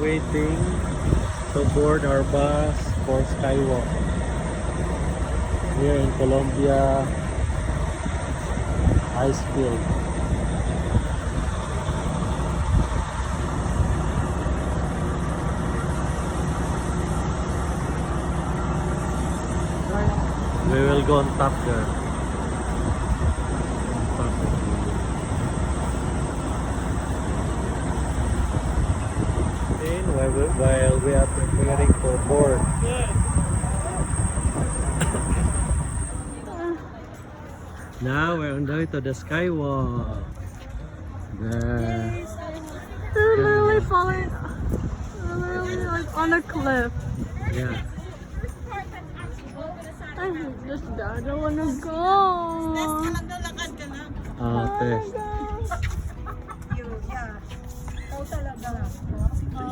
Waiting to board our bus for Skywalk here in Columbia Ice Field. We will go on top there. While we are preparing for board. Now we're on the way to the skywalk. There. They're literally falling. They're literally like on a cliff. Yeah. I hate this dad. I don't wanna go. Test.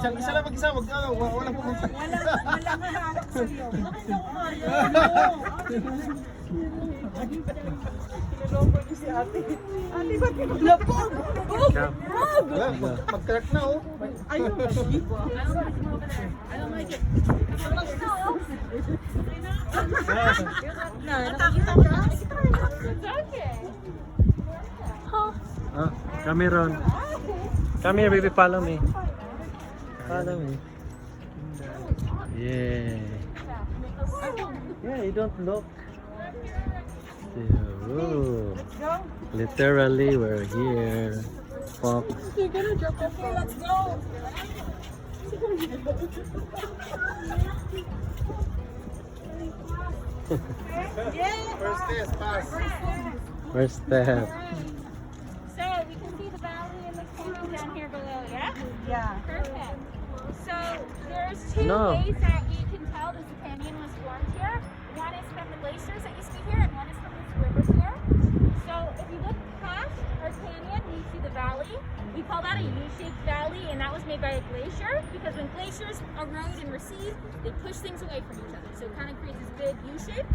Isa lang mag-isa, wala pumunta. Walang hahanap sa'yo. Bakit ako ayaw? Pinaloko niyo si ate. Ate, ba't pinalapog? Mag-crack na oh. Ayun, hindi ba? I don't like it. Natakita ko na. It's okay. Cameron. Come here, baby. Follow me. Follow me. Yeah. Yeah, you don't look. Whoa. Literally, we're here. Fox. You're gonna drop off. Okay, let's go. First test, pass. First step. So we can see the valley and the canyon down here below, yeah? Yeah. Perfect. So there's two No. ways that you can tell that the canyon was formed here. One is from the glaciers that used to be here, and one is from this river here. So if you look past our canyon, you see the valley. We call that a U-shaped valley, and that was made by a glacier because when glaciers erode and recede, they push things away from each other. So it kind of creates this big U-shape.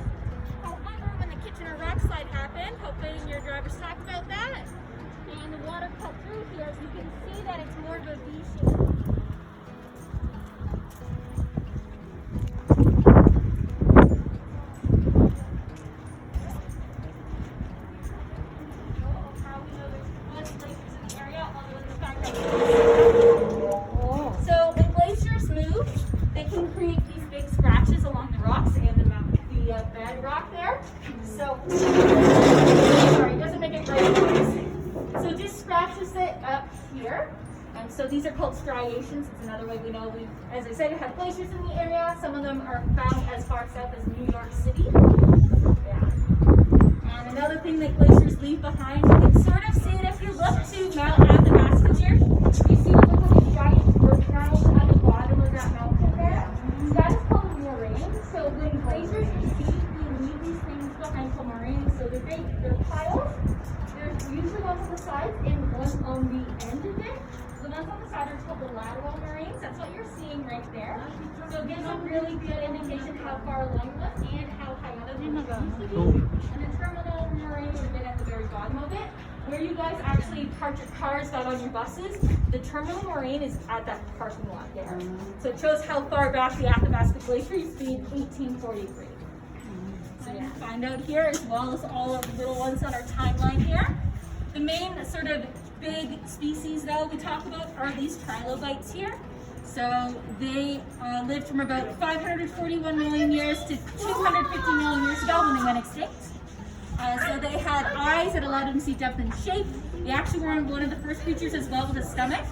However, when the Kitchener rock slide happened, hopefully your drivers talk about that, and the water cut through here, so you can see that it's more of a V-shape. So when glaciers move, they can create these big scratches along the rocks and the bedrock there. So, sorry, it doesn't make a great noise. So it just scratches it up here. So these are called striations. It's another way we know we, as I said, have glaciers in the area. Some of them are found as far south as New York City. Yeah. And another thing that glaciers leave behind, you can sort of see it if you look to Mount Athabasca. You see what looks like a giant bird ground at the bottom of that mountain there? So that is called a moraine. So when glaciers recede, they leave these things behind called moraines. So they're piles. There's usually ones on the sides and one on the end of it. So the ones on the side are called the lateral moraines. That's what you're seeing right right there. So it gives a really good indication how far along it was and how high up it used to be. And the terminal moraine would have been at the very bottom of it. Where you guys actually parked your cars, got on your buses, the terminal moraine is at that parking lot there. So it shows how far back the Athabasca Glacier used to be in 1843. So you can find out here, as well as all of the little ones on our timeline here. The main sort of big species though we talk about are these trilobites here. So they lived from about 541 million years to 250 million years ago when they went extinct. So they had eyes that allowed them to see depth and shape. They actually were one of the first creatures as well with a stomach.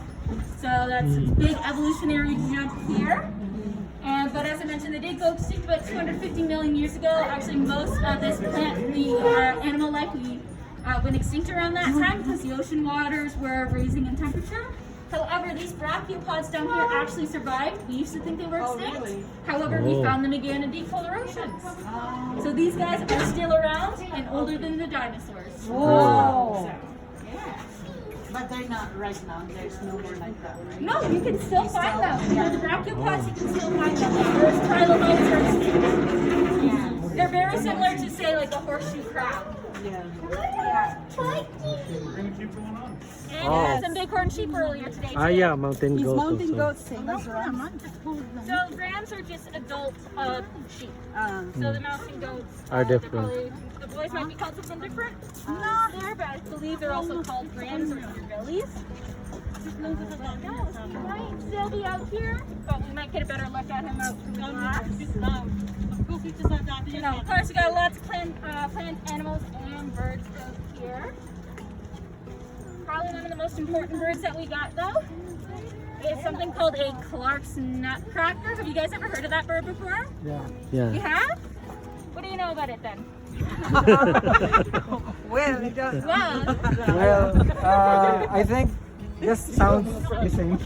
So that's a big evolutionary jump here. But as I mentioned, they did go extinct about 250 million years ago. Actually, most of this plant, the animal life, went extinct around that time because the ocean waters were raising in temperature. However, these brachiopods down here actually survived. We used to think they were extinct. However, we found them again in deep polar oceans. So these guys are still around and older than the dinosaurs. Whoa. So, yeah. But they're not right now. There's no more like that, right? No, you can still find them. Yeah, the brachiopods, you can still find them. There's trilobites are extinct. Yeah. They're very similar to, say, like a horseshoe crab. Yeah. And we had some bighorn sheep earlier today too. Yeah, mountain These goats mountain also. goats same as rams. So rams are just adult sheep. So the mountain goats Are they're different. probably- the boys might be called something different. Not there, but I believe they're also called rams or billies. He might still be out here, but we might get a better look at him out from the glass. You know, of course, we got lots of plant animals and birds out here. Probably one of the most important birds that we got, though, is something called a Clark's nutcracker. Have you guys ever heard of that bird before? Yeah. You have? What do you know about it then? Well, it does. Well, Well, I think this sounds missing.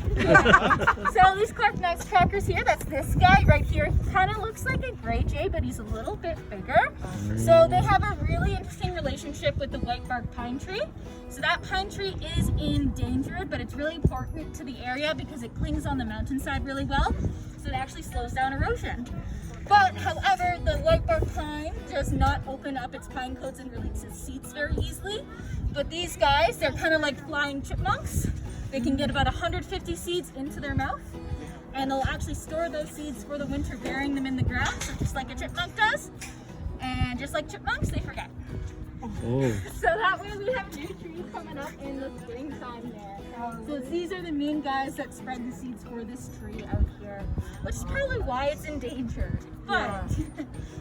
so these Clark nutcrackers here, that's this guy right here. He kind of looks like a gray jay, but he's a little bit bigger. So they have a really interesting relationship with the white bark pine tree. So that pine tree is endangered, but it's really important to the area because it clings on the mountainside really well. So it actually slows down erosion. But however, the white bark pine does not open up its pine cones and release its seeds very easily. But these guys, they're kind of like flying chipmunks. They can get about 150 seeds into their mouth, and they'll actually store those seeds for the winter, burying them in the ground, so just like a chipmunk does. And just like chipmunks, they forget. Oh. So that way we have new trees coming up in the springtime there. So these are the main guys that spread the seeds for this tree out here, which is probably why it's endangered. But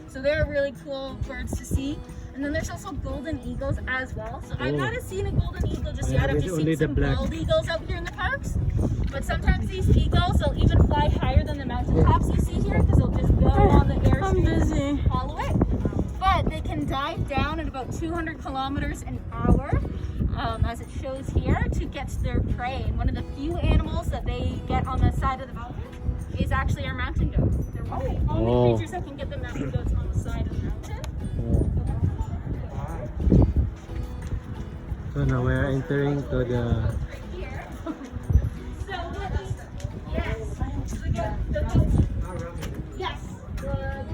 so they're really cool birds to see. And then there's also golden eagles as well. So I've not seen a golden eagle just yet. I've just only seen the some black. bald eagles out here in the parks. But sometimes these eagles, they'll even fly higher than the mountaintops you see here because they'll just go on the airspace and follow it. But they can dive down at about 200 kilometers an hour, as it shows here, to get to their prey. And one of the few animals that they get on the side of the mountain is actually our mountain goats. They're one of the only creatures that can get the mountain goats on the side of the mountain. So now we're entering to the Right here. So yes, we got the goats. Yes, the horn.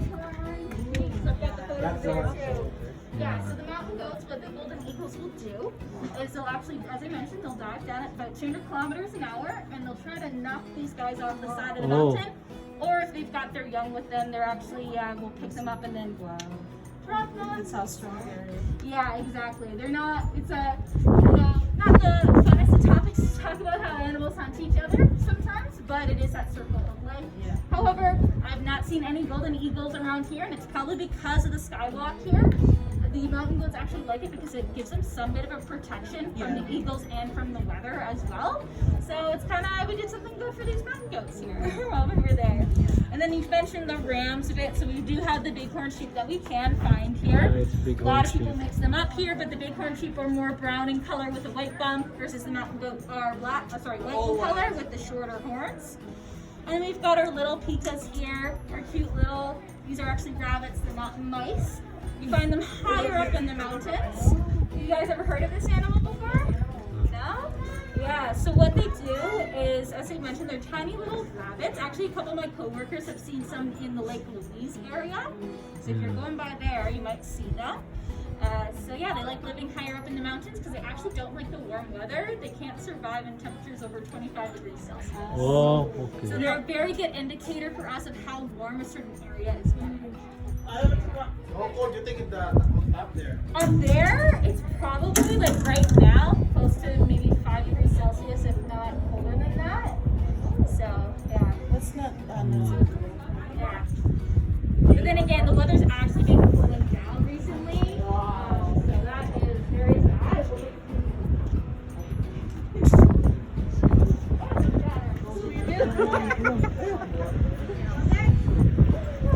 So I've got the photos there too. Yeah, so the mountain goats, what the golden eagles will do is they'll actually, as I mentioned, they'll dive down at about 200 kilometers an hour, and they'll try to knock these guys off the side of the mountain. Or if they've got their young with them, they're actually will pick them up and then drop them. That's how strong they are. Yeah, exactly. They're not, it's a, not the funnest of topics to talk about how animals hunt each other sometimes, but it is that circle of life. Yeah. However, I've not seen any golden eagles around here, and it's probably because of the skywalk here. The mountain goats actually like it because it gives them some bit of a protection from the eagles and from the weather as well. So it's kind of, we did something good for these mountain goats here while we were there. And then you mentioned the rams a bit, so we do have the bighorn sheep that we can find here. it's A bighorn lot of sheep. people mix them up here, but the bighorn sheep are more brown in color with a white bump versus the mountain goats are white in color with the shorter horns. And we've got our little pikas here, our cute little, these are actually rabbits, they're not mice. You find them higher up in the mountains. You guys ever heard of this animal before? No? Yeah, so what they do is, as I mentioned, they're tiny little rabbits. Actually, a couple of my coworkers have seen some in the Lake Louise area. So if you're going by there, you might see them. So yeah, they like living higher up in the mountains because they actually don't like the warm weather. They can't survive in temperatures over 25 degrees Celsius. Oh, So okay. they're a very good indicator for us of how warm a certain area is getting. How cold do you think up there? Up there, it's probably like right now, close to maybe 5 degrees Celsius, if not colder than that. So yeah, That's not, yeah. But then again, the weather's actually been cooling down recently, so that is very bad.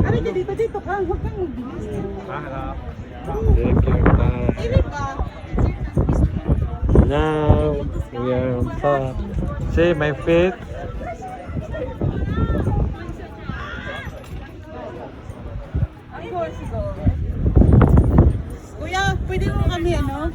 Ano ka dito ka? Huwag kang magbilis. Take your time. Hindi ba? Now we are on top. See my feet? Ako, siguro. Kuya, pwede mo kami ano?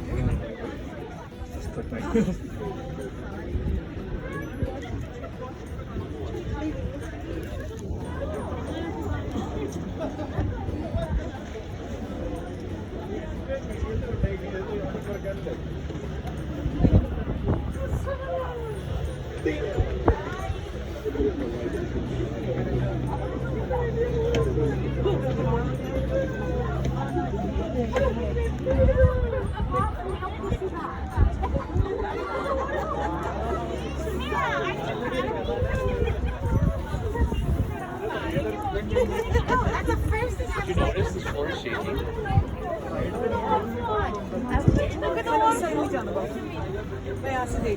Kaya sige.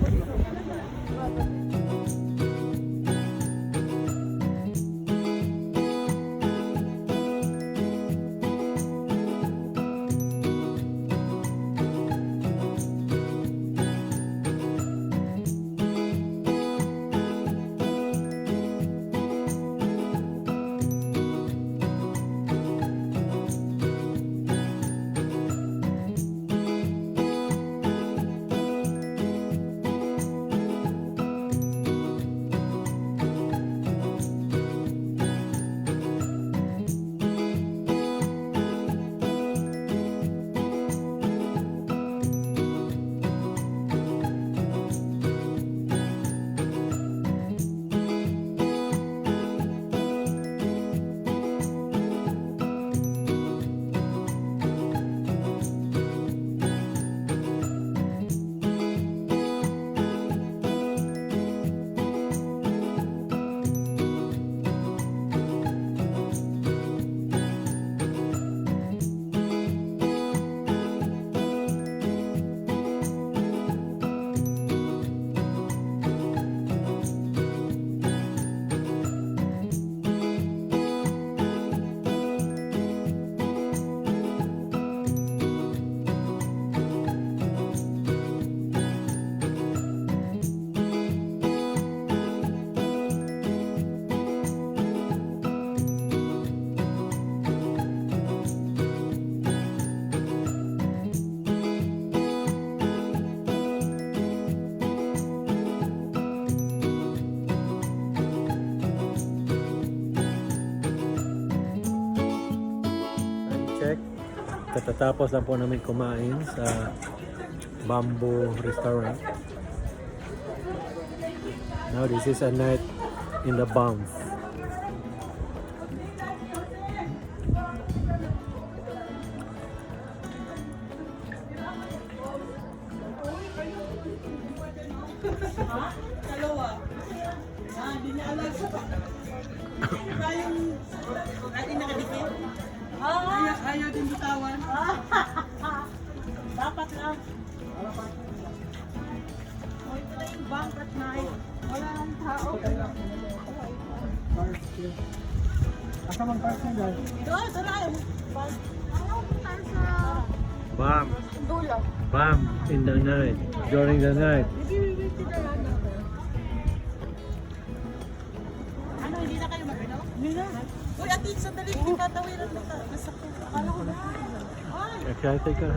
Check. Katatapos lang po namin kumain sa Bamboo Restaurant. Now this is a night in the Banff. Dalawa. Hindi niya alam sa yung ating nakadikit. Ayaw din bitawan. Dapat lang. O, ito na yung bank at night. Wala nang tao. Asa man park na dyan? Ito na yung bank. Banff. Dulo. Banff in the night. During the night. Ano, hindi na kayo mag-ano? Hindi na. Uy, atin, sandali. Hindi tatawiran na ta. Nasa ko. Akala ko na. Excited ka?